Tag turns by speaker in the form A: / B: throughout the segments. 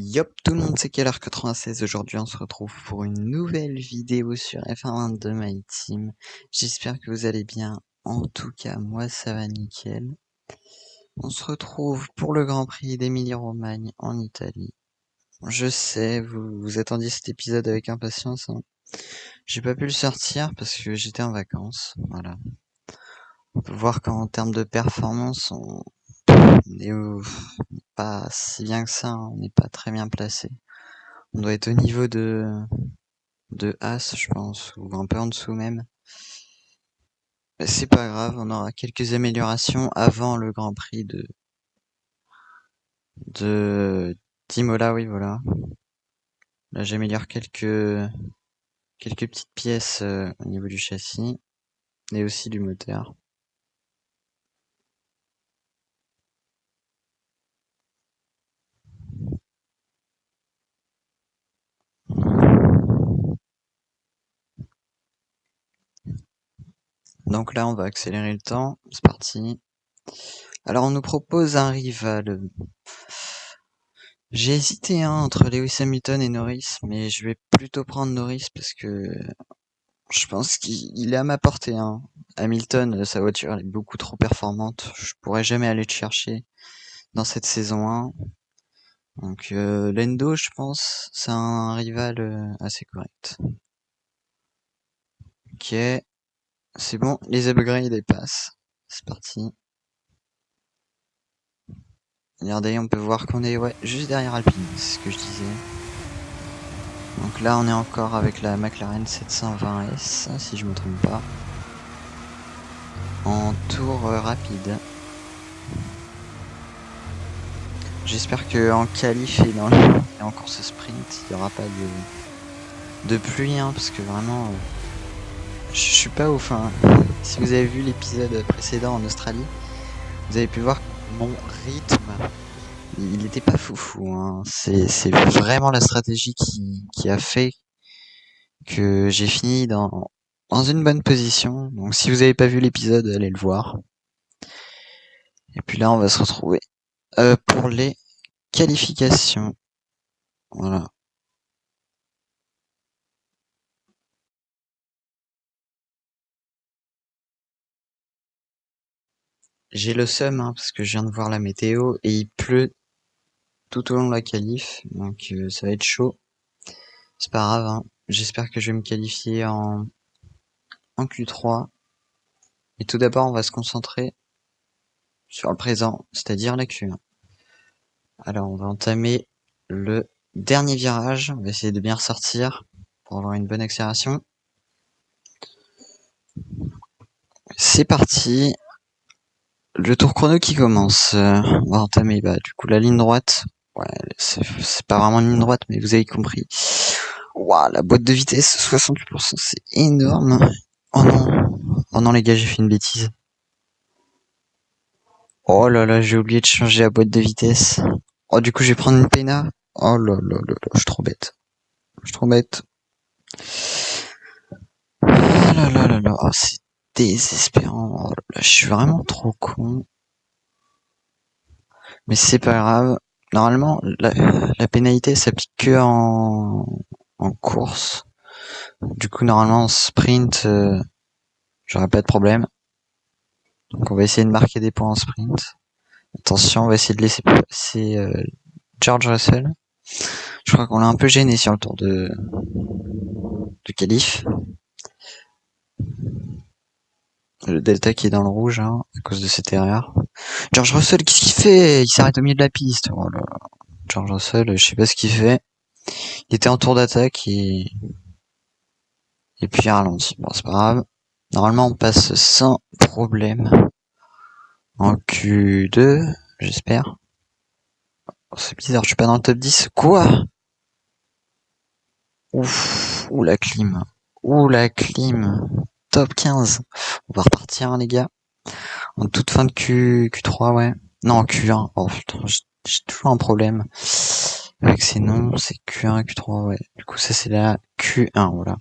A: Yop tout le monde, c'est KLR96. Aujourd'hui on se retrouve pour une nouvelle vidéo sur F1 22 My Team. J'espère que vous allez bien. En tout cas, moi ça va nickel. On se retrouve pour le Grand Prix d'Émilie-Romagne en Italie. Je sais, vous attendiez cet épisode avec impatience, hein. J'ai pas pu le sortir parce que j'étais en vacances. Voilà. On peut voir qu'en termes de performance, on est pas si bien que ça, hein. On n'est pas très bien placé. On doit être au niveau de As, je pense, ou un peu en dessous même. Mais c'est pas grave, on aura quelques améliorations avant le Grand Prix de d'Imola, oui, voilà. Là, j'améliore quelques petites pièces au niveau du châssis et aussi du moteur. Donc là, on va accélérer le temps. C'est parti. Alors, on nous propose un rival. J'ai hésité entre Lewis Hamilton et Norris, mais je vais plutôt prendre Norris parce que je pense qu'il est à ma portée, hein. Hamilton, sa voiture elle est beaucoup trop performante. Je pourrais jamais aller le chercher dans cette saison 1. Donc Lando, je pense, c'est un rival assez correct. Ok, c'est bon, les upgrades ils passent. C'est parti. Regardez, on peut voir qu'on est juste derrière Alpine, c'est ce que je disais. Donc là, on est encore avec la McLaren 720S, si je me trompe pas. En tour rapide. J'espère qu'en qualif et en course sprint, il n'y aura pas de pluie, hein, parce que vraiment, je suis pas ouf, hein. Si vous avez vu l'épisode précédent en Australie, vous avez pu voir que mon rythme, il était pas foufou, hein. C'est vraiment la stratégie qui a fait que j'ai fini dans une bonne position. Donc si vous avez pas vu l'épisode, allez le voir. Et puis là, on va se retrouver pour les qualifications. Voilà. J'ai le seum, hein, parce que je viens de voir la météo et il pleut tout au long de la qualif, donc ça va être chaud. C'est pas grave, hein. J'espère que je vais me qualifier en Q3. Et tout d'abord, on va se concentrer sur le présent, c'est-à-dire la Q1. Alors, on va entamer le dernier virage. On va essayer de bien ressortir pour avoir une bonne accélération. C'est parti. Le tour chrono qui commence. On va entamer du coup la ligne droite. Ouais, c'est pas vraiment une ligne droite, mais vous avez compris. Waouh, la boîte de vitesse, 68%, c'est énorme. Oh non. Oh non les gars, j'ai fait une bêtise. Oh là là, j'ai oublié de changer la boîte de vitesse. Oh, du coup, je vais prendre une Pena. Oh là là là là, je suis trop bête. Je suis trop bête. Oh là là là là, oh, c'est désespérant. Oh là là, je suis vraiment trop con. Mais c'est pas grave. Normalement, la pénalité s'applique que en course. Du coup, normalement, en sprint, j'aurais pas de problème. Donc, on va essayer de marquer des points en sprint. Attention, on va essayer de laisser passer George Russell. Je crois qu'on l'a un peu gêné sur le tour de qualif. Le Delta qui est dans le rouge, hein, à cause de cette erreur. George Russell, qu'est-ce qu'il fait? Il s'arrête au milieu de la piste. Oh là là. George Russell, je sais pas ce qu'il fait. Il était en tour d'attaque et puis il ralentit. Bon, c'est pas grave. Normalement, on passe sans problème en Q2, j'espère. Oh, c'est bizarre, je suis pas dans le top 10. Quoi? Ouf, ou la clim. Ouh, la clim. Top 15. On va repartir, hein, les gars. En toute fin de Q3, ouais. Non, en Q1. Oh putain, j'ai toujours un problème avec ces noms. C'est Q1, Q3, ouais. Du coup, ça, c'est la Q1, voilà.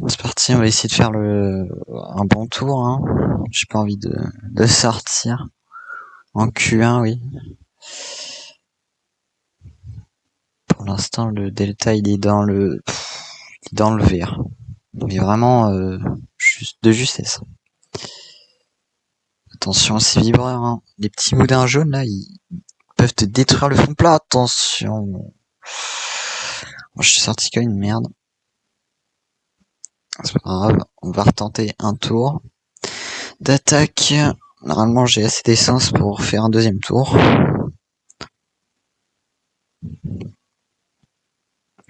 A: C'est parti, on va essayer de faire un bon tour, hein. J'ai pas envie de sortir. En Q1, oui. l'instant, le delta, il est dans le vert. Mais vraiment, juste de justesse. Attention, ces vibreurs, hein. Les petits moudins jaunes, là, ils peuvent te détruire le fond plat. Attention. Bon, je suis sorti comme une merde. C'est pas grave. On va retenter un tour d'attaque. Normalement, j'ai assez d'essence pour faire un deuxième tour.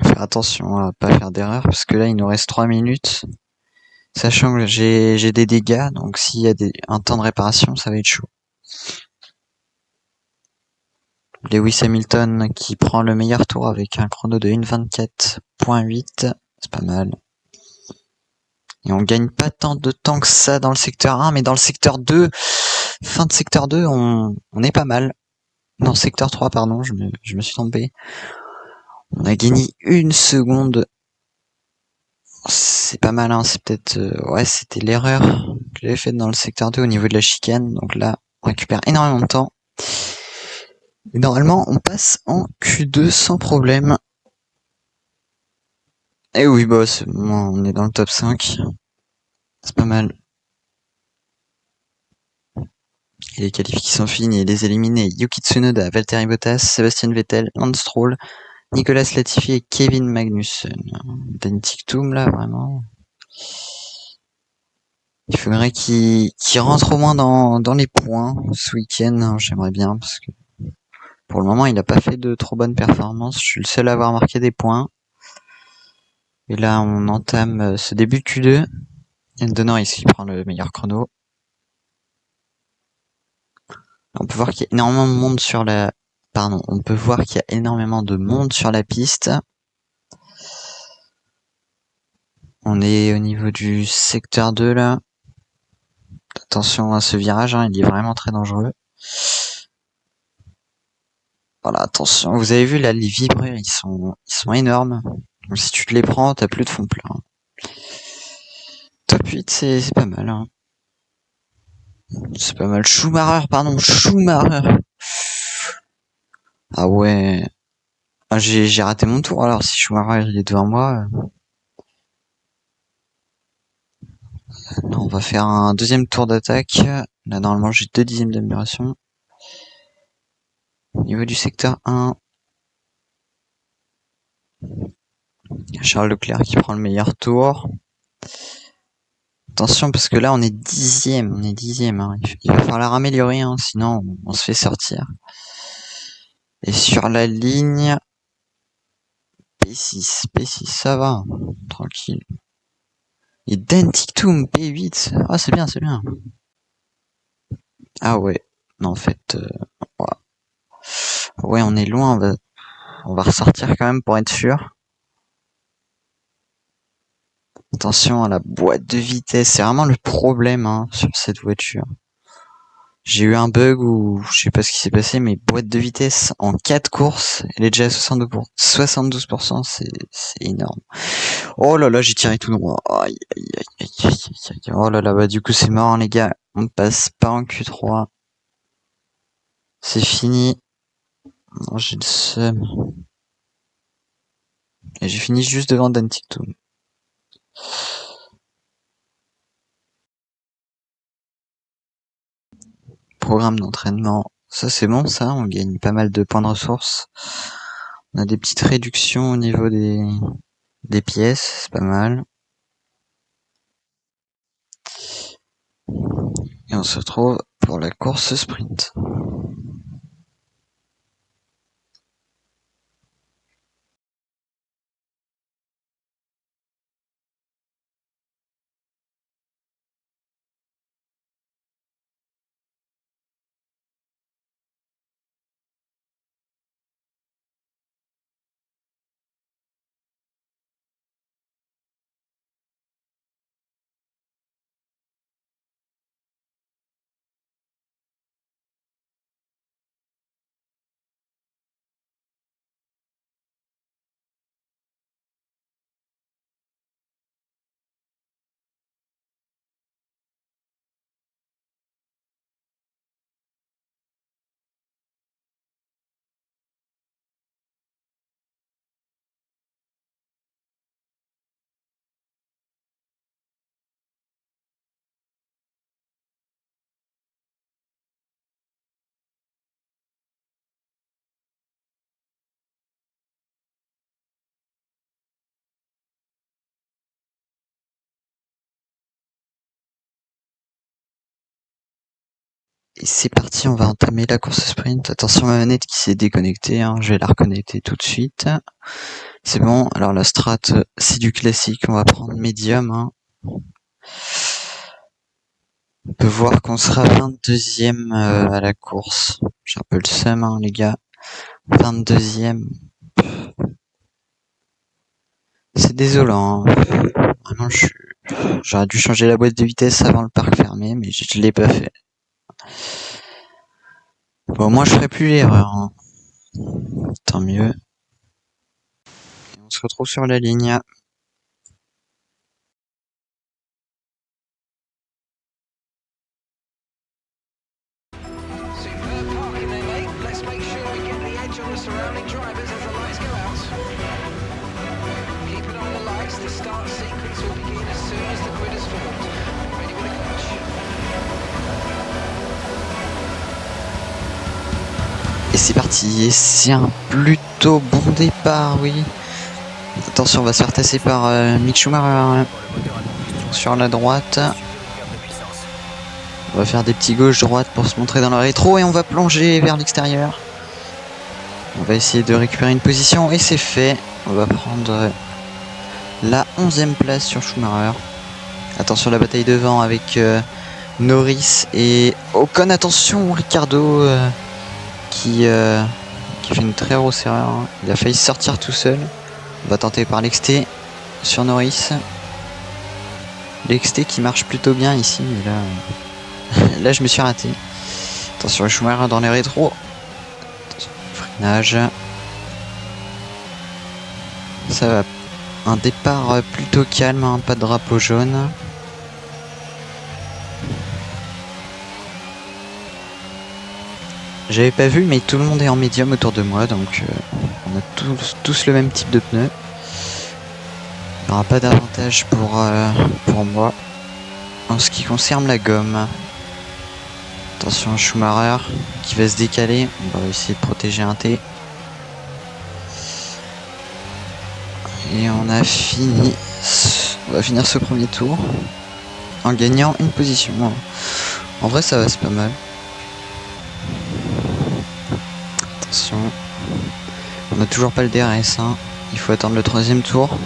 A: Faire attention à pas faire d'erreur, parce que là, il nous reste 3 minutes. Sachant que j'ai des dégâts, donc s'il y a un temps de réparation, ça va être chaud. Lewis Hamilton qui prend le meilleur tour avec un chrono de 1:24.8, c'est pas mal. Et on gagne pas tant de temps que ça dans le secteur 1, mais dans le secteur 2, fin de secteur 2, on est pas mal. Non, secteur 3, pardon, je me suis trompé. On a gagné 1 seconde. C'est pas mal, hein, c'est peut-être... ouais, c'était l'erreur que j'avais faite dans le secteur 2 au niveau de la chicane. Donc là, on récupère énormément de temps. Et normalement, on passe en Q2 sans problème. Et oui, bah, c'est bon, on est dans le top 5. C'est pas mal. Et les qualifs qui sont finis et les éliminés, Yuki Tsunoda, Valtteri Bottas, Sébastien Vettel, Lance Stroll, Nicolas Latifi et Kevin Magnussen. Danny Ticktum, là, vraiment. Il faudrait qu'il rentre au moins dans les points ce week-end, hein, j'aimerais bien, parce que pour le moment, il n'a pas fait de trop bonnes performances. Je suis le seul à avoir marqué des points. Et là, on entame ce début de Q2. De Norris qui prend le meilleur chrono. On peut voir qu'il y a énormément de monde sur la... Pardon, on peut voir qu'il y a énormément de monde sur la piste. On est au niveau du secteur 2 là. Attention à ce virage, hein, il est vraiment très dangereux. Voilà, attention. Vous avez vu là, les vibreurs, ils sont énormes. Donc si tu te les prends, t'as plus de fond plein. Top 8, c'est pas mal. Hein. C'est pas mal. Schumacher, pardon, Schumacher. Ah ouais. Ah, j'ai raté mon tour alors si Schumacher il est devant moi. Non, on va faire un deuxième tour d'attaque. Là normalement j'ai 2 dixièmes d'amélioration. Au niveau du secteur 1. Charles Leclerc qui prend le meilleur tour. Attention parce que là on est dixième, hein. Il va falloir améliorer, hein, sinon on se fait sortir. Et sur la ligne P6, ça va, tranquille. Et Dentictum P8, ah c'est bien, c'est bien. Ah ouais, non en fait, ouais on est loin, on va ressortir quand même pour être sûr. Attention à la boîte de vitesse, c'est vraiment le problème, hein, sur cette voiture. J'ai eu un bug où je sais pas ce qui s'est passé, mais boîte de vitesse en 4 courses, elle est déjà à 72%, c'est énorme. Oh là là, j'ai tiré tout droit. Aïe, aïe, aïe, aïe, aïe, aïe, aïe. Oh là là, bah du coup c'est mort, hein, les gars. On passe pas en Q3. C'est fini. Non, j'ai le seum. Et j'ai fini juste devant Dan TikTok. Programme d'entraînement. Ça c'est bon ça, on gagne pas mal de points de ressources. On a des petites réductions au niveau des pièces, c'est pas mal. Et on se retrouve pour la course sprint. Et c'est parti, on va entamer la course sprint. Attention, ma manette qui s'est déconnectée, hein. Je vais la reconnecter tout de suite. C'est bon, alors la strat, c'est du classique, on va prendre médium. Hein. On peut voir qu'on sera 22e à la course. J'ai un peu le seum, hein, les gars. 22e. C'est désolant. Hein. Vraiment, j'aurais dû changer la boîte de vitesse avant le parc fermé, mais je l'ai pas fait. Bon, moi, je ferai plus l'erreur. Hein. Tant mieux. Et on se retrouve sur la ligne. Et c'est parti, et c'est un plutôt bon départ, oui. Attention, on va se faire tasser par Mick Schumacher sur la droite. On va faire des petits gauche-droite pour se montrer dans le rétro et on va plonger vers l'extérieur. On va essayer de récupérer une position et c'est fait. On va prendre la 11e place sur Schumacher. Attention, la bataille devant avec Norris et Ocon. Attention, Ricciardo qui fait une très grosse erreur. Hein. Il a failli sortir tout seul. On va tenter par l'XT sur Norris. L'XT qui marche plutôt bien ici, mais là, là je me suis raté. Attention, Schumacher dans les rétros. Attention, freinage. Ça va. Un départ plutôt calme, hein, pas de drapeau jaune. J'avais pas vu, mais tout le monde est en médium autour de moi, donc on a tous le même type de pneus. Il n'y aura pas d'avantage pour moi en ce qui concerne la gomme. Attention, Schumacher qui va se décaler. On va essayer de protéger un T. Et on a fini. On va finir ce premier tour en gagnant une position. En vrai, ça va, c'est pas mal. Attention. On n'a toujours pas le DRS. Hein. Il faut attendre le 3e tour.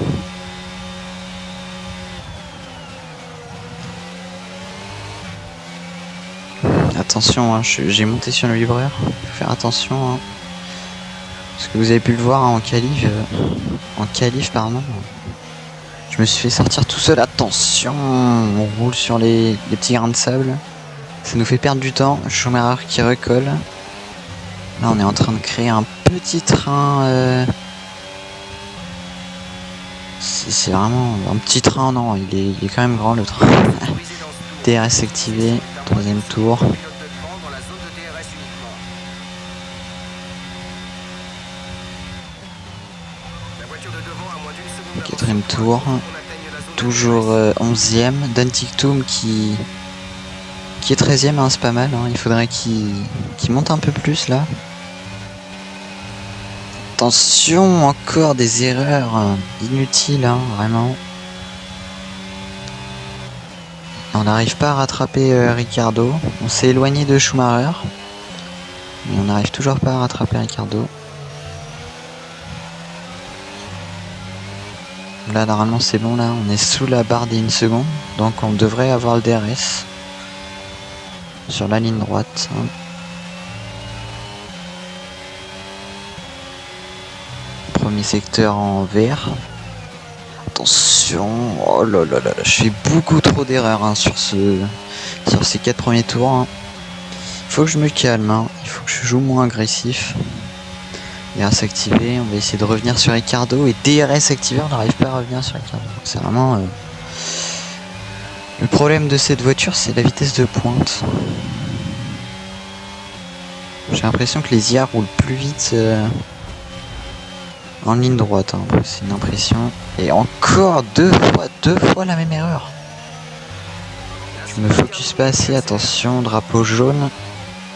A: Attention, hein, j'ai monté sur le livreur. Faut faire attention. Hein. Parce que vous avez pu le voir hein, en qualif, pardon. Je me suis fait sortir tout seul. Attention, on roule sur les petits grains de sable. Ça nous fait perdre du temps. Schumacher qui recolle. Là, on est en train de créer un petit train. C'est vraiment un petit train. Non, il est quand même grand le train. DRS activé. 3e tour. 4e tour. Toujours 11e. Dan Ticktum qui est 13e, hein, c'est pas mal. Hein. Il faudrait qu'il monte un peu plus là. Attention, encore des erreurs inutiles, hein, vraiment. On n'arrive pas à rattraper Ricciardo. On s'est éloigné de Schumacher. Mais on n'arrive toujours pas à rattraper Ricciardo. Là, normalement, c'est bon. Là, on est sous la barre des 1 seconde. Donc, on devrait avoir le DRS. Sur la ligne droite. Hein. Premier secteur en vert. Attention. Oh là là là là. Je fais beaucoup trop d'erreurs hein, sur ces 4 premiers tours. Hein. Il faut que je me calme. Hein. Il faut que je joue moins agressif. DRS activé, on va essayer de revenir sur Ricciardo et DRS activé, on n'arrive pas à revenir sur Ricciardo. C'est vraiment le problème de cette voiture, c'est la vitesse de pointe. J'ai l'impression que les IA roulent plus vite en ligne droite. Hein. C'est une impression. Et encore deux fois la même erreur. Je me focus pas assez. Attention, drapeau jaune.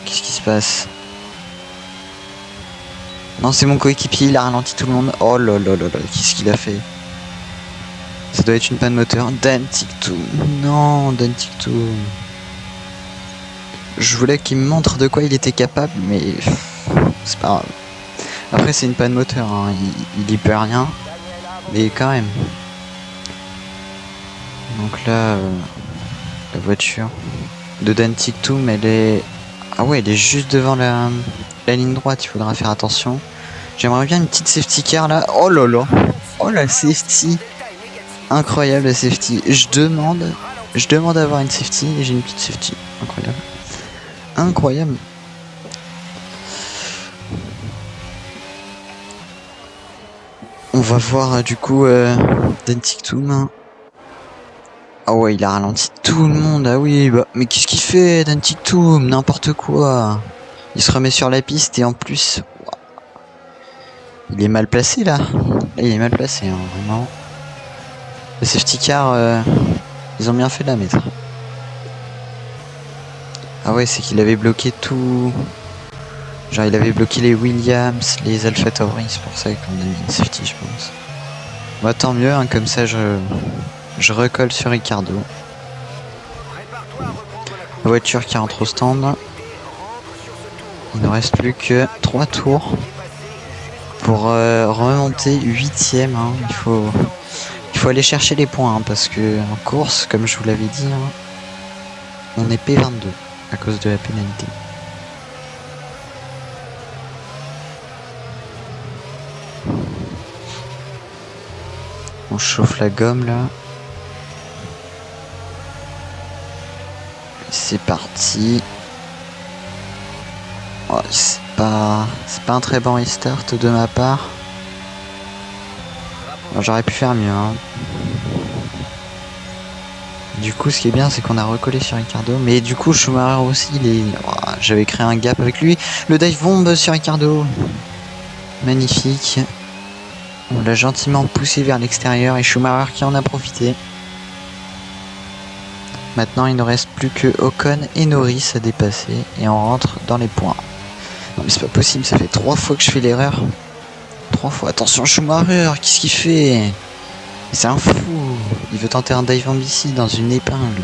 A: Qu'est-ce qui se passe? Non, c'est mon coéquipier, il a ralenti tout le monde. Oh là là là là, qu'est-ce qu'il a fait? Ça doit être une panne moteur. Dan Ticktum. Non, Dan Ticktum. Je voulais qu'il me montre de quoi il était capable, mais c'est pas grave. Après, c'est une panne moteur, hein. Il y peut rien, mais quand même. Donc là, la voiture de Dan Tictoum, elle est... Ah ouais, elle est juste devant la ligne droite, il faudra faire attention. J'aimerais bien une petite safety car là. Oh là là. Oh la safety. Incroyable la safety. Je demande à avoir une safety et j'ai une petite safety. Incroyable. Incroyable. On va voir du coup Dan Tictoum. Ah ouais, il a ralenti tout le monde. Ah oui, bah, mais qu'est-ce qu'il fait, Dan Tictoum? N'importe quoi. Il se remet sur la piste et en plus, il est mal placé là. Là, il est mal placé, hein, vraiment. Le safety car, ils ont bien fait de la mettre. Ah ouais, c'est qu'il avait bloqué tout. Genre, il avait bloqué les Williams, les AlphaTauri, c'est pour ça qu'on a mis une safety, je pense. Bah, tant mieux, hein, comme ça, je recolle sur Ricardo. La voiture qui rentre au stand. Il ne reste plus que 3 tours pour remonter 8ème. Hein. Il faut aller chercher les points hein, parce que en course, comme je vous l'avais dit, hein, on est P22 à cause de la pénalité. On chauffe la gomme là. C'est parti. Oh, c'est pas un très bon restart de ma part. J'aurais pu faire mieux. Hein. Du coup, ce qui est bien, c'est qu'on a recollé sur Ricardo. Mais du coup, Schumacher aussi, j'avais créé un gap avec lui. Le dive bomb sur Ricardo. Magnifique. On l'a gentiment poussé vers l'extérieur et Schumacher qui en a profité. Maintenant, il ne reste plus que Ocon et Norris à dépasser et on rentre dans les points. Non mais c'est pas possible, ça fait 3 fois que je fais l'erreur. 3 fois. Attention Schumacher, qu'est-ce qu'il fait? C'est un fou. Il veut tenter un dive ici dans une épingle.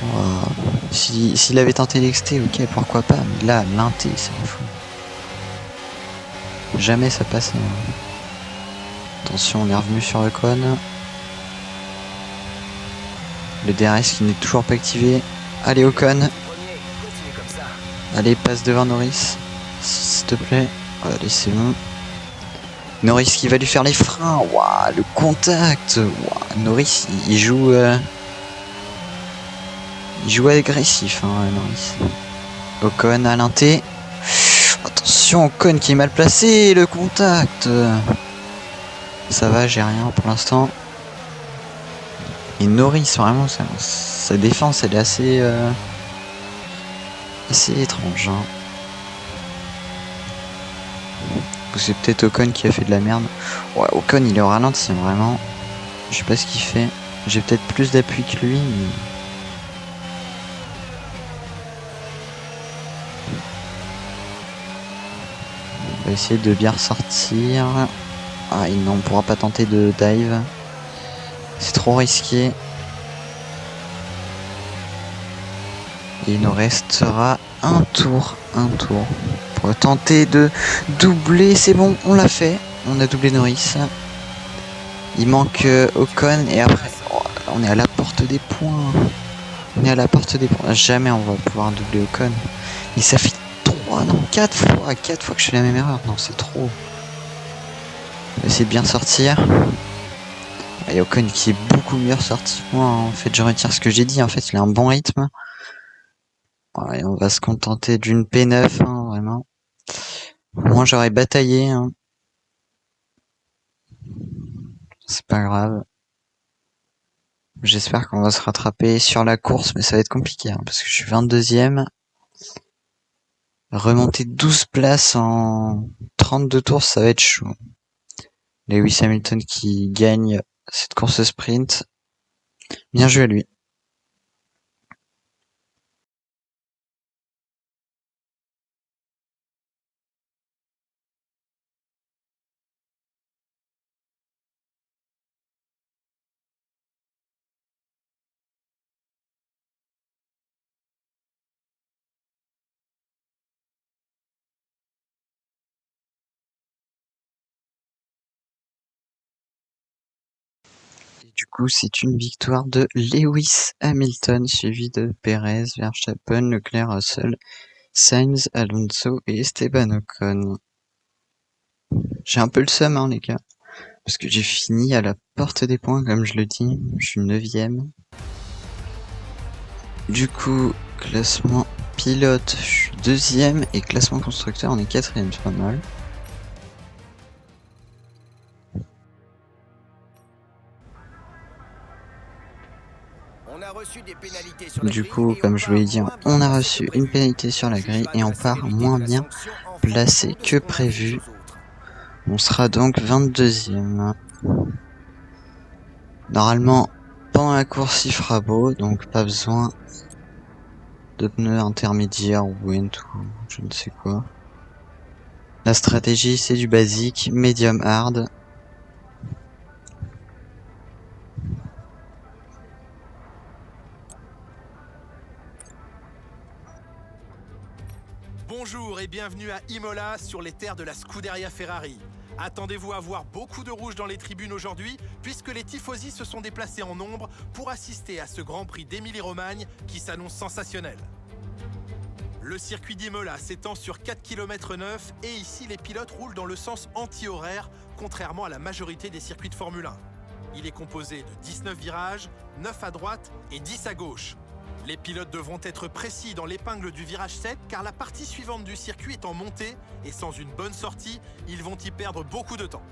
A: Wow. S'il avait tenté l'XT, ok, pourquoi pas. Mais là, l'inté, c'est un fou. Jamais ça passe. Attention, on est revenu sur Ocon. Le DRS qui n'est toujours pas activé. Allez Ocon. Allez, passe devant Norris. S'il te plaît. Allez, c'est bon. Norris qui va lui faire les freins. Waouh, le contact. Wow. Norris, il joue agressif, hein, Norris. Ocon à l'inté. Attention, Ocon qui est mal placé. Le contact. Ça va, j'ai rien pour l'instant. Et Norris, vraiment, sa défense, elle est assez étrange. Hein. C'est peut-être Ocon qui a fait de la merde. Ouais, Ocon, il est au ralenti, hein, vraiment. Je sais pas ce qu'il fait. J'ai peut-être plus d'appui que lui, mais... On va essayer de bien ressortir. Ah, non, on pourra pas tenter de dive. C'est trop risqué. Et il nous restera un tour. Pour tenter de doubler. C'est bon, on l'a fait. On a doublé Norris. Il manque Ocon et après, oh, on est à la porte des points. Jamais on va pouvoir doubler Ocon. Mais ça fait 4 fois. 4 fois que je fais la même erreur. Non, c'est trop. On va essayer de bien sortir. Il y a Ocon qui est beaucoup mieux ressorti que moi. En fait, je retire ce que j'ai dit. En fait, il a un bon rythme. Ouais, on va se contenter d'une P9, hein, vraiment. Moi, j'aurais bataillé. Hein. C'est pas grave. J'espère qu'on va se rattraper sur la course, mais ça va être compliqué, hein, parce que je suis 22ème. Remonter 12 places en 32 tours, ça va être chaud. Lewis Hamilton qui gagne cette course sprint. Bien joué à lui. Du coup, c'est une victoire de Lewis Hamilton, suivi de Perez, Verstappen, Leclerc, Russell, Sainz, Alonso et Esteban Ocon. J'ai un peu le seum, hein, les gars, parce que j'ai fini à la porte des points, comme je le dis. Je suis 9ème. Du coup, classement pilote, je suis 2ème, et classement constructeur, on est 4ème, c'est pas mal. Du coup, comme je vous l'ai dit, on a reçu une pénalité sur la grille et on part moins bien placé que prévu. On sera donc 22ème. Normalement, pendant la course, il fera beau, donc pas besoin de pneus intermédiaires ou ou je ne sais quoi. La stratégie, c'est du basique, medium hard.
B: Bonjour et bienvenue à Imola sur les terres de la Scuderia Ferrari. Attendez-vous à voir beaucoup de rouge dans les tribunes aujourd'hui puisque les tifosi se sont déplacés en nombre pour assister à ce Grand Prix d'Émilie-Romagne qui s'annonce sensationnel. Le circuit d'Imola s'étend sur 4 km 9 et ici les pilotes roulent dans le sens anti-horaire contrairement à la majorité des circuits de Formule 1. Il est composé de 19 virages, 9 à droite et 10 à gauche. Les pilotes devront être précis dans l'épingle du virage 7 car la partie suivante du circuit est en montée et sans une bonne sortie, ils vont y perdre beaucoup de temps.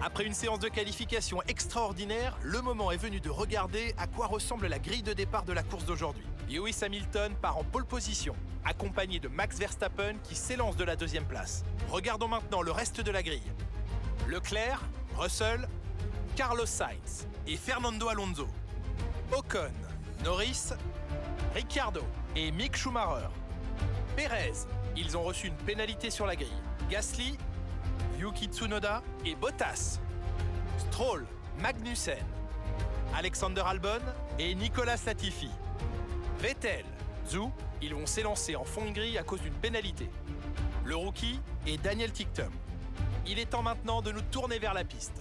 B: Après une séance de qualification extraordinaire, le moment est venu de regarder à quoi ressemble la grille de départ de la course d'aujourd'hui. Lewis Hamilton part en pole position, accompagné de Max Verstappen qui s'élance de la 2e place. Regardons maintenant le reste de la grille. Leclerc, Russell, Carlos Sainz et Fernando Alonso. Ocon, Norris, Ricciardo et Mick Schumacher. Perez, ils ont reçu une pénalité sur la grille. Gasly, Yuki Tsunoda et Bottas. Stroll, Magnussen, Alexander Albon et Nicolas Latifi. Vettel, Zhou, ils vont s'élancer en fond de grille à cause d'une pénalité. Le rookie est Daniel Ticktum. Il est temps maintenant de nous tourner vers la piste.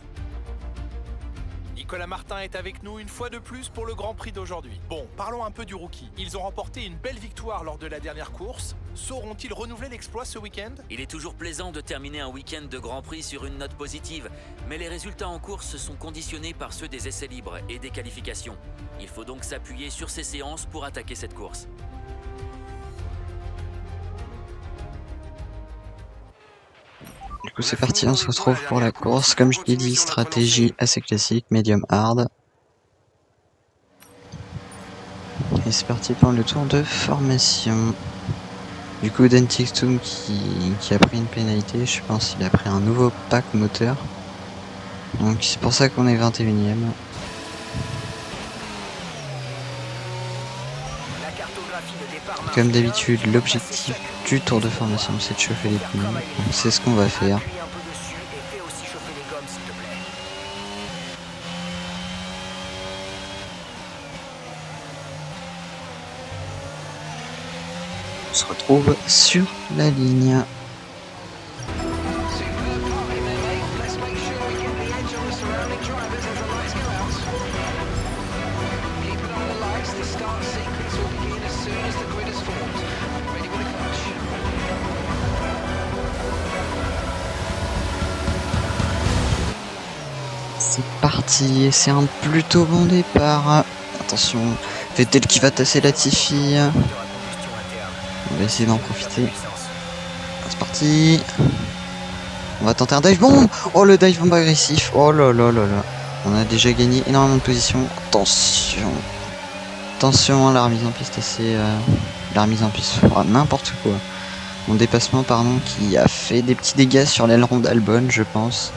B: Nicolas Martin est avec nous une fois de plus pour le Grand Prix d'aujourd'hui. Bon, parlons un peu du rookie. Ils ont remporté une belle victoire lors de la dernière course. Sauront-ils renouveler l'exploit ce week-end?
C: Il est toujours plaisant de terminer un week-end de Grand Prix sur une note positive, mais les résultats en course sont conditionnés par ceux des essais libres et des qualifications. Il faut donc s'appuyer sur ces séances pour attaquer cette course.
A: Du coup c'est parti, on se retrouve pour la course. Comme je l'ai dit, stratégie assez classique, medium hard. Et c'est parti pour le tour de formation. Du coup Dan Ticktum qui a pris une pénalité, je pense qu'il a pris un nouveau pack moteur. Donc c'est pour ça qu'on est 21ème. Comme d'habitude, l'objectif du tour de formation c'est de chauffer les pneus. Donc c'est ce qu'on va faire. On se retrouve sur la ligne. C'est parti, c'est un plutôt bon départ. Attention, Vettel qui va tasser Latifi. On va essayer d'en profiter. C'est parti. On va tenter un dive bomb. Oh le dive bomb agressif. Oh là là là là. On a déjà gagné énormément de positions. Attention. Attention, la remise en piste assez... la remise en piste, n'importe quoi. Mon dépassement, pardon, qui a fait des petits dégâts sur l'aileron d'Albon, je pense.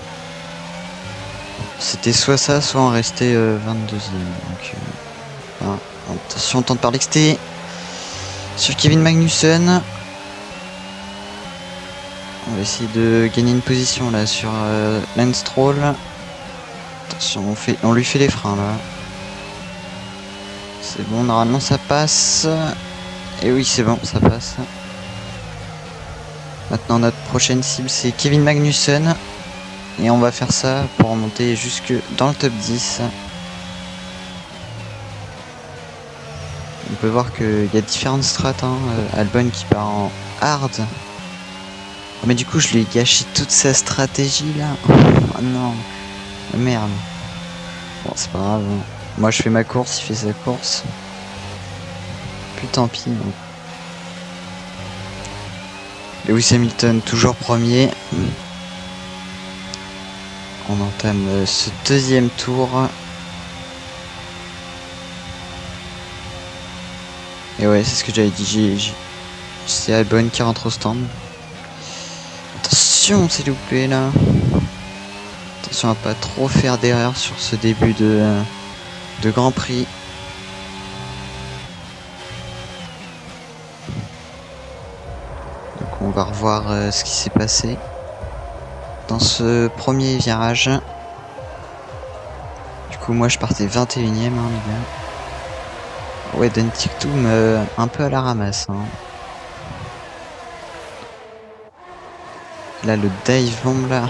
A: C'était soit ça, soit on restait 22ème. Donc, voilà. Attention, on tente par l'exté. Sur Kevin Magnussen. On va essayer de gagner une position là sur Lance Stroll. Attention, on lui fait les freins là. C'est bon, normalement ça passe. Et oui, c'est bon, ça passe. Maintenant, notre prochaine cible, c'est Kevin Magnussen. Et on va faire ça pour monter jusque dans le top 10. On peut voir qu'il y a différentes strates, hein. Albon qui part en hard. Mais du coup je lui ai gâché toute sa stratégie là. Oh non. Merde. Bon c'est pas grave. Moi je fais ma course, il fait sa course. Puis tant pis. Non. Lewis Hamilton toujours premier. On entame ce deuxième tour. Et ouais, c'est ce que j'avais dit. C'est Albon qui rentre au stand. Attention, c'est loupé là. Attention à pas trop faire d'erreur sur ce début de Grand Prix. Donc on va revoir ce qui s'est passé dans ce premier virage. Du coup moi je partais 21ème hein, les gars. Ouais, Dentictum un peu à la ramasse. Hein. Là, le dive bomb là.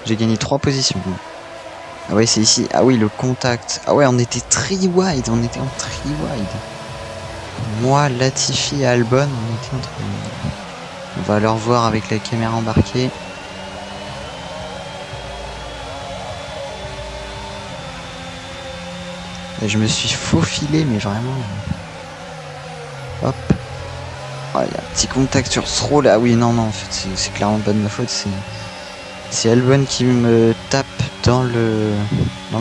A: J'ai gagné 3 positions. Ah ouais, c'est ici. Ah oui, le contact. Ah ouais, on était tri-wide. On était en tri-wide. Moi, Latifi et Albon, on était en tri-wide. On va le revoir avec la caméra embarquée. Et je me suis faufilé, mais vraiment. Hop. Oh, il y a un petit contact sur Stroll. Ah oui, non, en fait, c'est clairement pas de ma faute. C'est Albon qui me tape dans le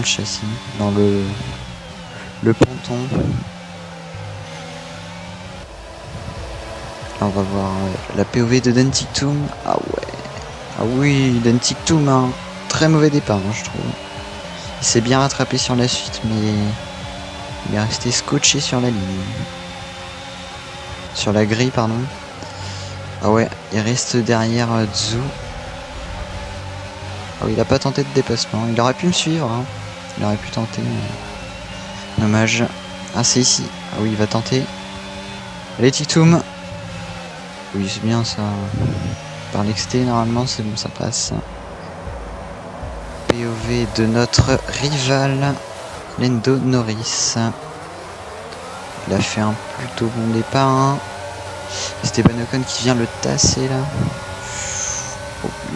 A: châssis, dans le ponton. Là, on va voir la POV de Dentictum. Ah ouais. Ah oui, Dentictum, hein. Très mauvais départ, hein, je trouve. Il s'est bien rattrapé sur la suite, mais il est resté scotché sur la ligne. Sur la grille, pardon. Ah ouais, il reste derrière Zhou. Oh, il a pas tenté de dépassement. Il aurait pu me suivre. Hein. Il aurait pu tenter. Mais... dommage. Ah, c'est ici. Ah oui, il va tenter. Allez, Tictum. Oui, c'est bien ça. Par l'exté, normalement, c'est bon, ça passe. POV de notre rival, Lando Norris. Il a fait un plutôt bon départ. Hein. Esteban Ocon qui vient le tasser là.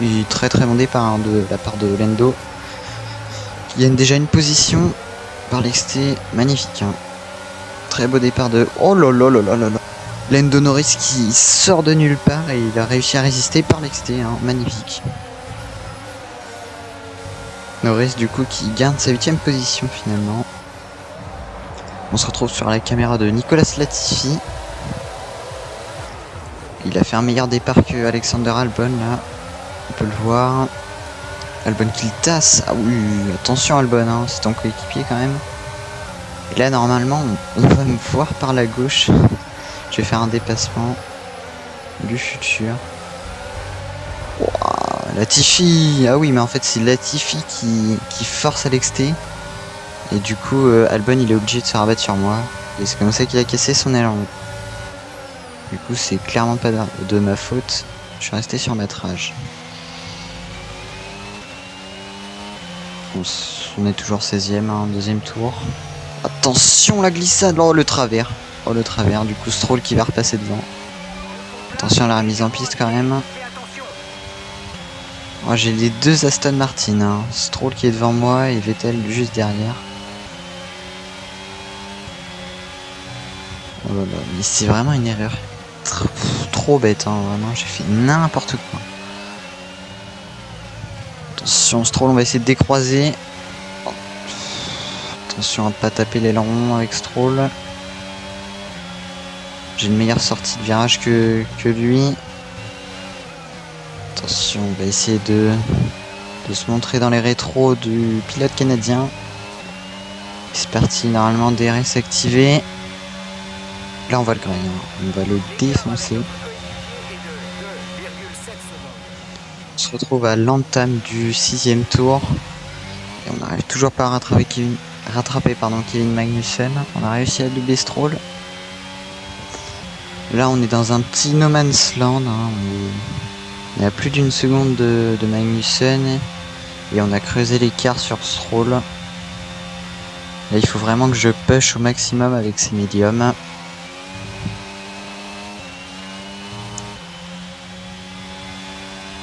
A: Et très bon départ hein, de la part de Lando. Il gagne déjà une position par l'exté. Magnifique. Hein. Très beau départ de... Oh là là là là là là. Lando Norris qui sort de nulle part et il a réussi à résister par l'exté. Hein. Magnifique. Norris du coup qui garde sa 8ème position finalement. On se retrouve sur la caméra de Nicolas Latifi. Il a fait un meilleur départ que Alexander Albon là. On peut le voir. Albon qui le tasse. Ah oui, attention Albon, hein, c'est ton coéquipier quand même. Et là normalement on va me voir par la gauche. Je vais faire un dépassement du futur. Wow, Latifi. Ah oui mais en fait c'est Latifi qui force à l'exté. Et du coup Albon il est obligé de se rabattre sur moi. Et c'est comme ça qu'il a cassé son élan. Du coup c'est clairement pas de ma faute. Je suis resté sur ma trage. On est toujours 16ème, hein, deuxième tour. Attention la glissade. Oh le travers. Oh le travers. Du coup Stroll qui va repasser devant. Attention à la remise en piste quand même. Oh, j'ai les deux Aston Martin. Hein. Stroll qui est devant moi et Vettel juste derrière. Oh là là, mais c'est vraiment une erreur. Trop bête, hein, vraiment, j'ai fait n'importe quoi. Attention, Stroll, on va essayer de décroiser. Oh. Attention à ne pas taper l'aileron avec Stroll. J'ai une meilleure sortie de virage que lui. Attention, on va essayer de se montrer dans les rétros du pilote canadien. C'est parti, normalement DRS activé. Là on va le griller, hein. On va le défoncer. On se retrouve à l'entame du 6ème tour. Et on n'arrive toujours pas à rattraper Kevin Magnussen. On a réussi à doubler Stroll. Là on est dans un petit no man's land. Hein. On est à plus d'une seconde de Magnussen. Et on a creusé l'écart sur Stroll. Là, il faut vraiment que je push au maximum avec ces médiums.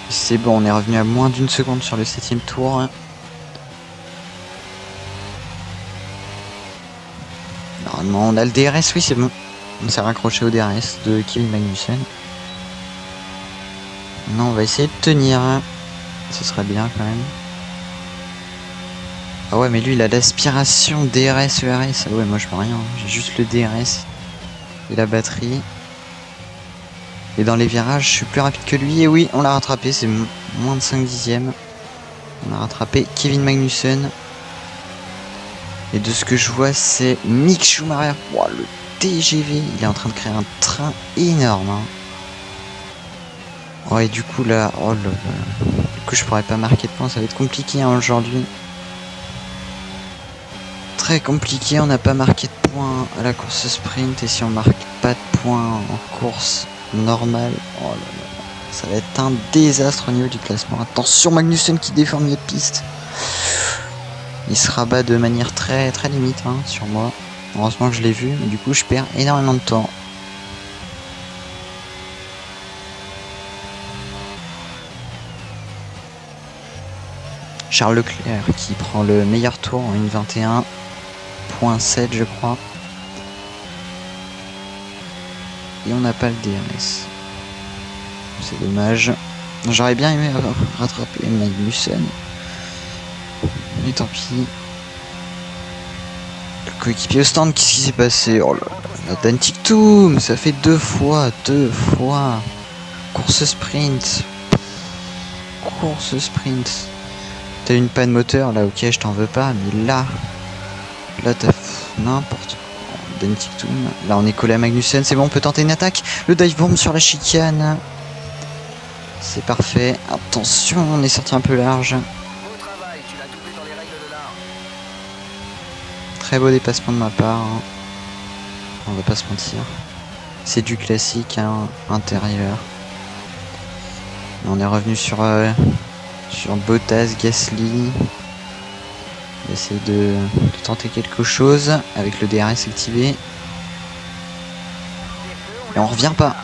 A: C'est bon, on est revenu à moins d'une seconde sur le 7ème tour. Normalement, on a le DRS, oui, c'est bon. On s'est raccroché au DRS de Kevin Magnussen. Non, on va essayer de tenir. Ce serait bien quand même. Ah ouais, mais lui, il a l'aspiration DRS, ERS. Ah ouais, moi, je peux rien. J'ai juste le DRS et la batterie. Et dans les virages, je suis plus rapide que lui. Et oui, on l'a rattrapé. C'est moins de 5 dixièmes. On a rattrapé Kevin Magnussen. Et de ce que je vois, c'est Mick Schumacher. Wow, le TGV, il est en train de créer un train énorme. Oh, et du coup, là, oh là là. Du coup, je pourrais pas marquer de points. Ça va être compliqué aujourd'hui. Très compliqué. On n'a pas marqué de points à la course sprint. Et si on marque pas de points en course normale, oh là là. Ça va être un désastre au niveau du classement. Attention, Magnussen qui déforme milieu de piste. Il se rabat de manière très très limite sur moi. Heureusement que je l'ai vu, mais du coup je perds énormément de temps. Charles Leclerc qui prend le meilleur tour en 1.21.7 je crois. Et on n'a pas le DRS. C'est dommage. J'aurais bien aimé rattraper Magnussen. Mais tant pis. Le coéquipier au stand, qu'est-ce qui s'est passé? Oh là là, Dan Ticktum, ça fait deux fois. Course sprint. T'as une panne moteur, là, ok, je t'en veux pas, mais là t'as n'importe quoi. Dan Ticktum. Là, on est collé à Magnussen, c'est bon, on peut tenter une attaque. Le dive bomb sur la chicane. C'est parfait. Attention, on est sorti un peu large. Très beau dépassement de ma part. On va pas se mentir. C'est du classique intérieur. On est revenu sur Bottas, Gasly. On va essayer de tenter quelque chose avec le DRS activé. Et on revient pas.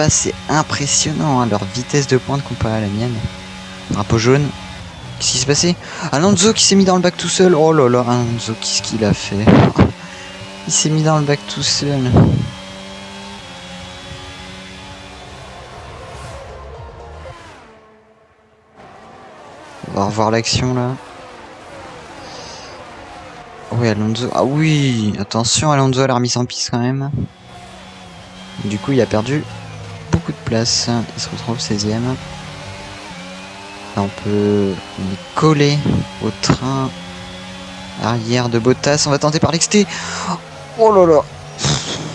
A: C'est impressionnant leur vitesse de pointe comparée à la mienne. Drapeau jaune. Qu'est-ce qui s'est passé? Alonso qui s'est mis dans le bac tout seul. Oh là là, Alonso, qu'est-ce qu'il a fait? Il s'est mis dans le bac tout seul. On va revoir l'action là. Oui, Alonso. Ah oui, attention, Alonso a la remise en piste quand même. Du coup, il a perdu beaucoup de place. Il se retrouve 16ème. Là, on est collé au train arrière de Bottas. On va tenter par l'exté. Oh là là.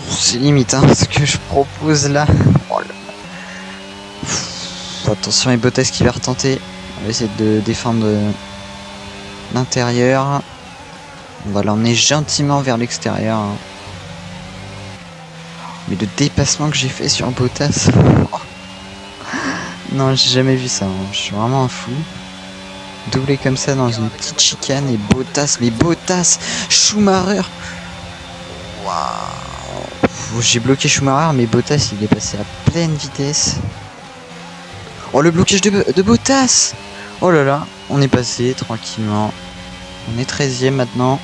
A: C'est limite ce que je propose là. Oh là là. Attention, et Bottas qui va retenter. On va essayer de défendre l'intérieur. On va l'emmener gentiment vers l'extérieur. Mais le dépassement que j'ai fait sur Bottas. Non, j'ai jamais vu ça. Je suis vraiment un fou. Doubler comme ça dans une petite chicane et Bottas. Mais Bottas, Schumacher. Waouh. J'ai bloqué Schumacher, mais Bottas il est passé à pleine vitesse. Oh, le blocage de Bottas. Oh là là, on est passé tranquillement. On est 13ème maintenant.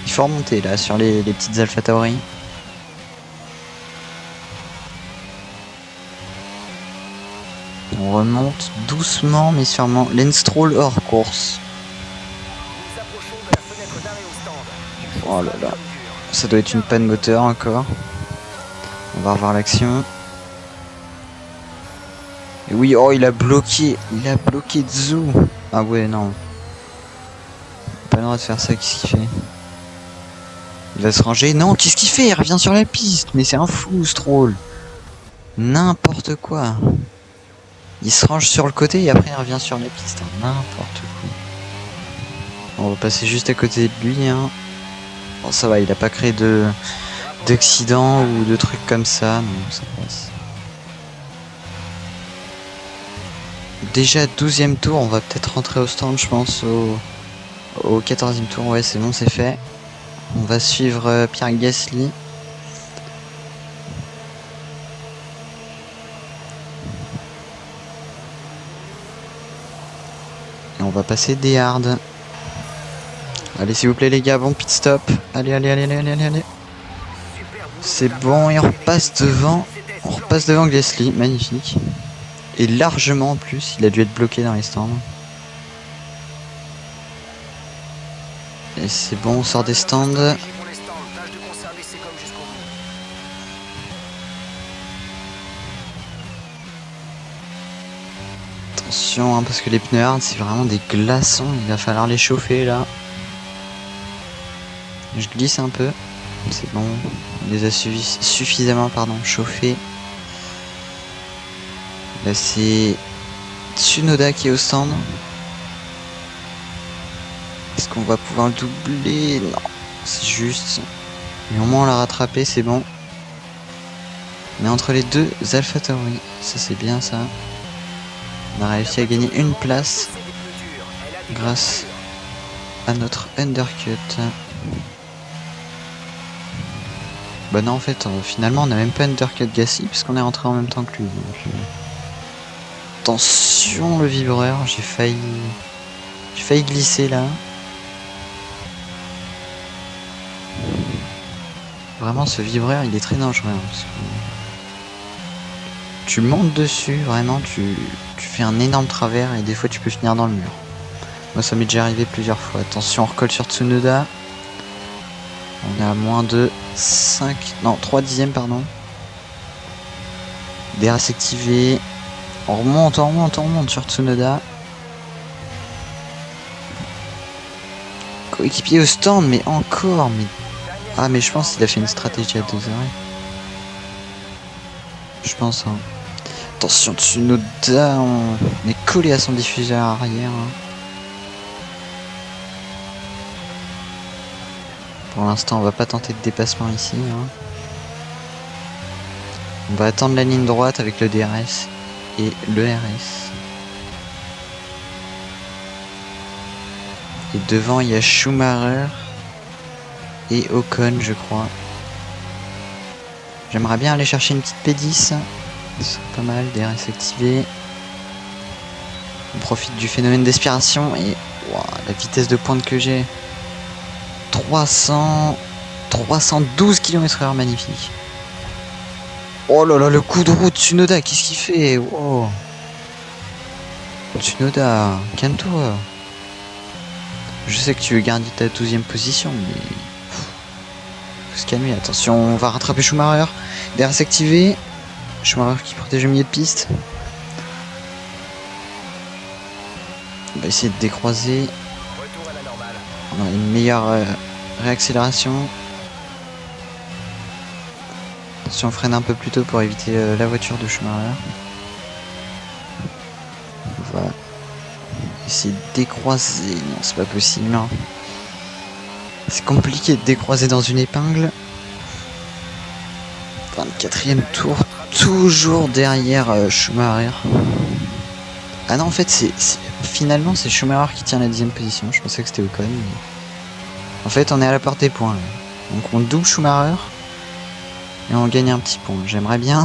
A: Il faut remonter là sur les petites AlphaTauri. On remonte doucement mais sûrement. Lance Stroll hors course. Oh là là. Ça doit être une panne moteur encore. On va revoir l'action. Et oui, oh il a bloqué Zhou. Ah ouais, non. Pas le droit de faire ça, qu'est-ce qu'il fait? Il va se ranger. Non, qu'est-ce qu'il fait? Il revient sur la piste. Mais c'est un fou, Stroll. N'importe quoi. Il se range sur le côté et après il revient sur la piste. N'importe quoi. On va passer juste à côté de lui. Bon, ça va, il a pas créé d'accident ou de trucs comme ça. Non, ça passe. déjà 12e tour, on va peut-être rentrer au stand, je pense, au 14e tour. Ouais, c'est bon, c'est fait. On va suivre Pierre Gasly. Et on va passer des hards. Allez, s'il vous plaît, les gars, bon pit stop. Allez, allez, allez, allez, allez, allez. C'est bon, et on repasse devant. On repasse devant Gasly, magnifique. Et largement en plus, il a dû être bloqué dans les stands. Et c'est bon, on sort des stands. Attention, hein, parce que les pneus hard, c'est vraiment des glaçons. Il va falloir les chauffer là. Je glisse un peu. C'est bon, on les a suffisamment chauffés. Là, c'est Tsunoda qui est au stand. Est-ce qu'on va pouvoir le doubler? Non, c'est juste. Mais au moins on l'a rattrapé, c'est bon. Mais entre les deux AlphaTauri, ça c'est bien ça. On a réussi à gagner une place grâce à notre undercut. Bah non, en fait, finalement on n'a même pas undercut Gasly puisqu'on est rentré en même temps que lui. Donc, attention le vibreur, j'ai failli glisser là. Vraiment, ce vibreur, il est très dangereux. Hein, parce que tu montes dessus, vraiment, tu fais un énorme travers et des fois tu peux finir dans le mur. Moi, ça m'est déjà arrivé plusieurs fois. Attention, on recolle sur Tsunoda. On est à moins de 5... Non, 3 dixièmes, pardon. DRS activé. On remonte sur Tsunoda. Coéquipier au stand, mais encore, mais... Ah, mais je pense qu'il a fait une stratégie à 2 arrêts. Je pense, hein. Attention, Tsunoda, on est collé à son diffuseur arrière. Hein. Pour l'instant, on va pas tenter de dépassement ici. Hein. On va attendre la ligne droite avec le DRS et le RS. Et devant, il y a Schumacher et Ocon, je crois. J'aimerais bien aller chercher une petite P10. Ce serait pas mal, DRS activé. On profite du phénomène d'aspiration et wow, la vitesse de pointe que j'ai. 312 km/h, magnifique. Oh là là, le coup de route, Tsunoda, qu'est-ce qu'il fait? Wow. Tsunoda, calme-toi. Je sais que tu veux garder ta 12e position, mais... Faut se calmer, attention, on va rattraper Schumacher. DRS activé. Schumacher qui protège au milieu de piste. On va essayer de décroiser. On a une meilleure réaccélération. Attention, on freine un peu plus tôt pour éviter la voiture de Schumacher. On va essayer de décroiser. Non, c'est pas possible. Hein. C'est compliqué de décroiser dans une épingle. 24e tour, toujours derrière Schumacher. Ah non, en fait, finalement, c'est Schumacher qui tient la 10e position. Je pensais que c'était Ocon. Mais... En fait, on est à la portée des points. Là. Donc, on double Schumacher et on gagne un petit point. J'aimerais bien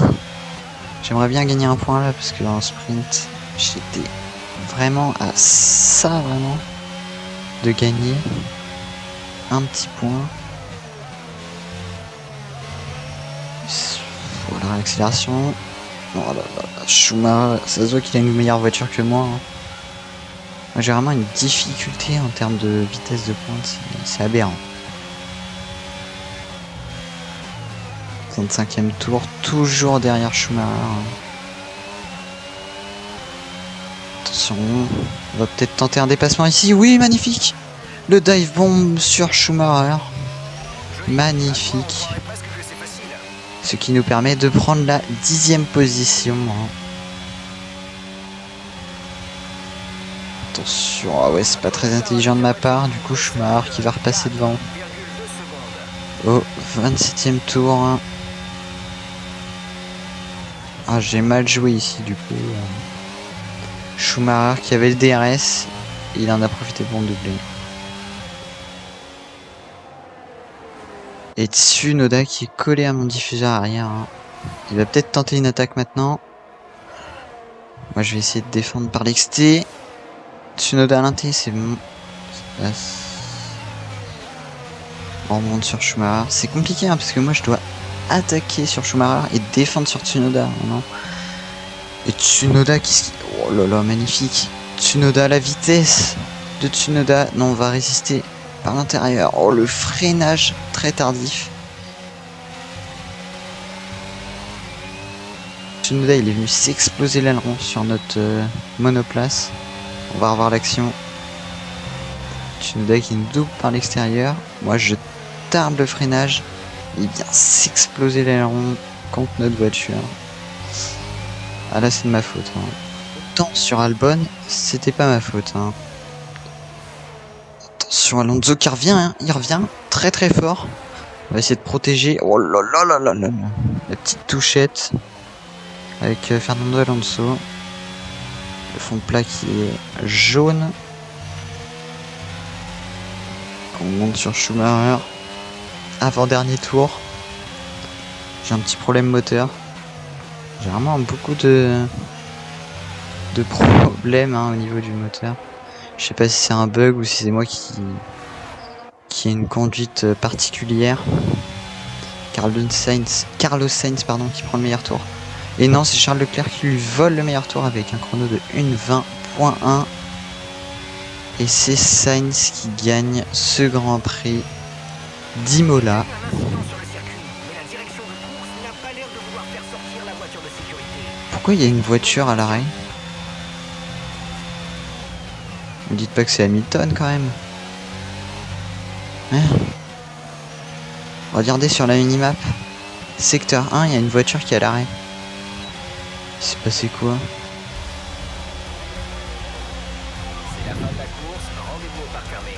A: gagner un point là parce que en sprint, j'étais vraiment à ça, vraiment, de gagner un petit point. Voilà l'accélération. Oh là là, Schumacher, ça se voit qu'il a une meilleure voiture que moi. Hein. Moi j'ai vraiment une difficulté en termes de vitesse de pointe, c'est aberrant. 35e tour, toujours derrière Schumacher. Attention, on va peut-être tenter un dépassement ici. Oui, magnifique. Le dive bomb sur Schumacher. Magnifique. Ce qui nous permet de prendre la 10e position. Attention, ah ouais, c'est pas très intelligent de ma part. Du coup, Schumacher qui va repasser devant. Au 27e tour. Ah, j'ai mal joué ici, du coup. Schumacher qui avait le DRS, et il en a profité pour me doubler. Et Tsunoda qui est collé à mon diffuseur arrière. Hein. Il va peut-être tenter une attaque maintenant. Moi je vais essayer de défendre par l'exté. Tsunoda à l'inté, c'est bon. On remonte sur Schumacher. C'est compliqué hein, parce que moi je dois attaquer sur Schumacher et défendre sur Tsunoda. Non et Tsunoda qui... Oh là là, magnifique. Tsunoda, la vitesse de Tsunoda. Non, on va résister par l'intérieur. Oh, le freinage très tardif. Tsunoda, il est venu s'exploser l'aileron sur notre monoplace. On va revoir l'action. Tsunoda qui nous double par l'extérieur. Moi, je tarde le freinage. Il vient s'exploser l'aileron contre notre voiture. Ah là, c'est de ma faute. Hein. Autant sur Albon, c'était pas ma faute. Hein. Attention, Alonso qui revient. Hein. Il revient très très fort. On va essayer de protéger. Oh là là là là là. La petite touchette avec Fernando Alonso. Le fond plat qui est jaune. On monte sur Schumacher. Avant-dernier tour. J'ai un petit problème moteur. J'ai vraiment beaucoup de problèmes hein, au niveau du moteur. Je sais pas si c'est un bug ou si c'est moi qui ai une conduite particulière. Carlos Sainz pardon, qui prend le meilleur tour. Et non, c'est Charles Leclerc qui lui vole le meilleur tour avec un chrono de 1:20.1. Et c'est Sainz qui gagne ce Grand Prix d'Imola. Pourquoi il y a une voiture à l'arrêt? Ne dites pas que c'est Hamilton quand même. Hein? Regardez sur la minimap. Secteur 1, il y a une voiture qui est à l'arrêt. Il s'est passé quoi?
D: C'est la fin de la course, rendez-vous au parc fermé.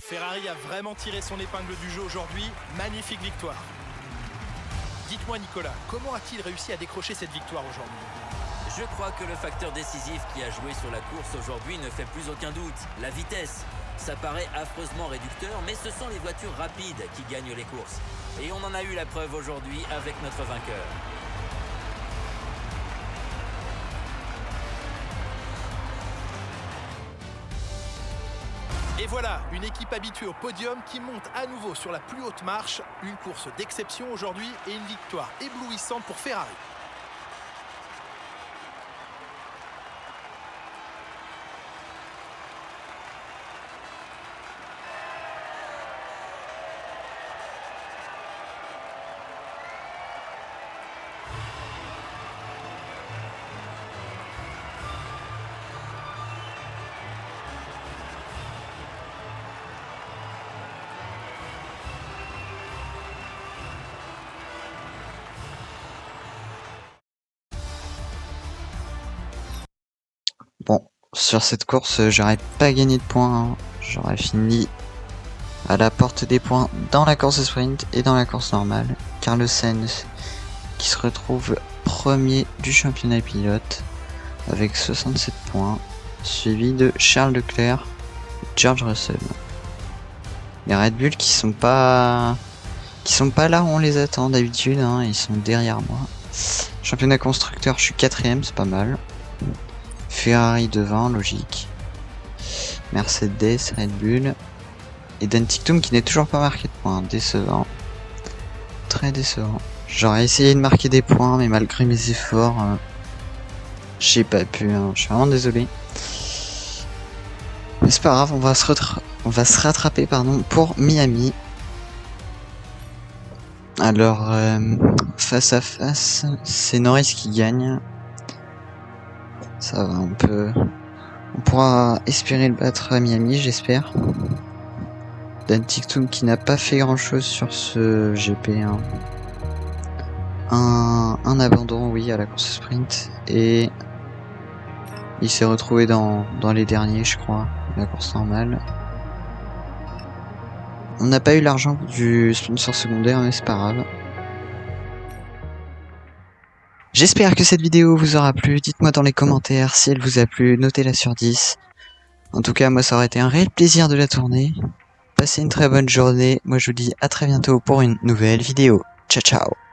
B: Ferrari a vraiment tiré son épingle du jeu aujourd'hui. Magnifique victoire. Dites-moi Nicolas, comment a-t-il réussi à décrocher cette victoire aujourd'hui?
C: Je crois que le facteur décisif qui a joué sur la course aujourd'hui ne fait plus aucun doute. La vitesse. Ça paraît affreusement réducteur, mais ce sont les voitures rapides qui gagnent les courses. Et on en a eu la preuve aujourd'hui avec notre vainqueur.
B: Et voilà, une équipe habituée au podium qui monte à nouveau sur la plus haute marche. Une course d'exception aujourd'hui et une victoire éblouissante pour Ferrari.
A: Bon, sur cette course, j'aurais pas gagné de points. Hein. J'aurais fini à la porte des points dans la course sprint et dans la course normale. Carlos Sainz qui se retrouve premier du championnat pilote avec 67 points, suivi de Charles Leclerc et George Russell. Les Red Bull qui sont pas là où on les attend d'habitude, hein, ils sont derrière moi. Championnat constructeur, je suis 4ème, c'est pas mal. Ferrari devant, logique. Mercedes, Red Bull. Et Dan Ticktum qui n'est toujours pas marqué de points, décevant. Très décevant. J'aurais essayé de marquer des points, mais malgré mes efforts, j'ai pas pu, hein. Je suis vraiment désolé. Mais c'est pas grave, on va se rattraper pardon, pour Miami. Alors, face à face, c'est Norris qui gagne. Ça va, on pourra espérer le battre à Miami, j'espère. Dan Ticktum qui n'a pas fait grand chose sur ce GP. Hein. Un abandon, oui, à la course sprint. Et il s'est retrouvé dans les derniers, je crois, la course normale. On n'a pas eu l'argent du sponsor secondaire, mais c'est pas grave. J'espère que cette vidéo vous aura plu. Dites-moi dans les commentaires si elle vous a plu. Notez-la sur 10. En tout cas, moi, ça aurait été un réel plaisir de la tourner. Passez une très bonne journée. Moi, je vous dis à très bientôt pour une nouvelle vidéo. Ciao, ciao.